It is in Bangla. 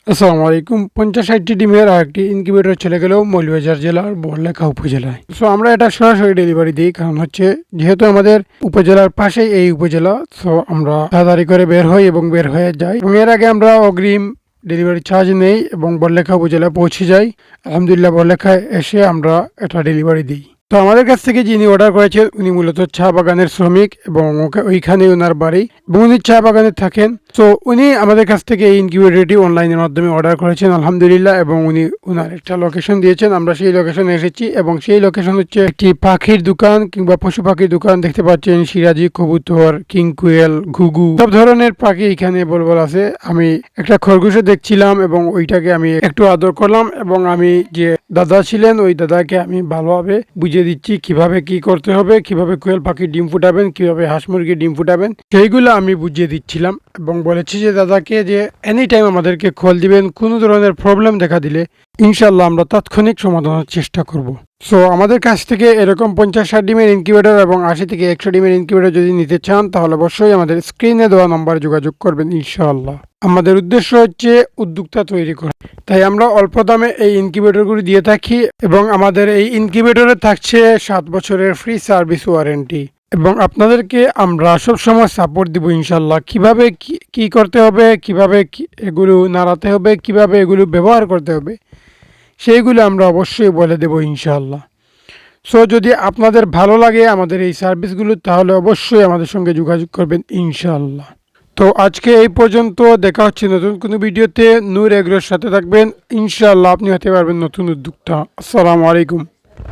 আসসালামু আলাইকুম। ৫০-৬০টি ডিমের আরেকটি ইনকিউবেটর চলে গেল মৌলভীবাজার জেলার বড়লেখা উপজেলায়। সো আমরা এটা সরাসরি ডেলিভারি দিই, কারণ হচ্ছে যেহেতু আমাদের উপজেলার পাশেই এই উপজেলা, সো আমরা তাড়াতাড়ি করে বের হই এবং বের হয়ে যাই, এবং এর আগে আমরা অগ্রিম ডেলিভারি চার্জ নেই এবং বড়লেখা উপজেলায় পৌঁছে যাই। আলহামদুলিল্লাহ বড়লেখায় এসে আমরা এটা ডেলিভারি দিই। তো আমাদের কাছ থেকে যিনি অর্ডার করেছেন উনি মূলত চা বাগানের শ্রমিক এবং ওইখানে ওনার বাড়ি এবং উনি চা বাগানে থাকেন। তো উনি আমাদের কাছ থেকে এই ইনকিউবেটরটি অনলাইনের মাধ্যমে অর্ডার করেছেন আলহামদুলিল্লাহ, এবং উনি ওনার একটা লোকেশন দিয়েছেন। আমরা সেই লোকেশনে এসেছি এবং সেই লোকেশন হচ্ছে একটি পাখির দোকান কিংবা পশু পাখির দোকান। দেখতে পাচ্ছেন সিরাজি, কবুতর, কিং কুয়েল, ঘুঘু সব ধরনের পাখি এখানে বলবল আছে। আমি একটা খরগোশে দেখছিলাম এবং ওইটাকে আমি একটু আদর করলাম, এবং আমি যে দাদা ছিলেন ওই দাদাকে আমি ভালোভাবে বুঝিয়ে দিচ্ছি কিভাবে কি করতে হবে, কিভাবে কোয়েল পাখির ডিম ফুটাবেন, কিভাবে হাঁস মুরগির ডিম ফুটাবেন, সেইগুলো আমি বুঝিয়ে দিচ্ছিলাম এবং বলেছি যে দাদাকে যে এনি টাইম আমাদেরকে কল দিবেন, কোনো ধরনের প্রবলেম দেখা দিলে ইনশাল্লাহ আমরা তাৎক্ষণিক সমাধানের চেষ্টা করব। সো আমাদের কাছ থেকে এরকম ৫০-৬০ ডিমের ইনকিউবেটর এবং ৮০ থেকে ১০০ ডিমের ইনকিউবেটর যদি নিতে চান তাহলে অবশ্যই আমাদের স্ক্রিনে দেওয়া নম্বরে যোগাযোগ করবেন ইনশাআল্লাহ। আমাদের উদ্দেশ্য হচ্ছে উদ্যোক্তা তৈরি করা, তাই আমরা অল্প দামে এই ইনকিউবেটরগুলি দিয়ে থাকি এবং আমাদের এই ইনকিউবেটরে থাকছে ৭ বছরের ফ্রি সার্ভিস ওয়ারেন্টি, এবং আপনাদেরকে আমরা সবসময় সাপোর্ট দিব ইনশাল্লাহ। কিভাবে কি করতে হবে, কিভাবে এগুলো নাড়াতে হবে, কিভাবে এগুলো ব্যবহার করতে হবে, সেইগুলো আমরা অবশ্যই বলে দেব ইনশাল্লাহ। সো যদি আপনাদের ভালো লাগে আমাদের এই সার্ভিসগুলো তাহলে অবশ্যই আমাদের সঙ্গে যোগাযোগ করবেন ইনশাল্লাহ। তো আজকে এই পর্যন্ত, দেখা হচ্ছে নতুন কোনো ভিডিওতে। নূর এগ্রোর সাথে থাকবেন ইনশাআল্লাহ, আপনি হতে পারবেন নতুন উদ্যোক্তা। আসসালামু আলাইকুম।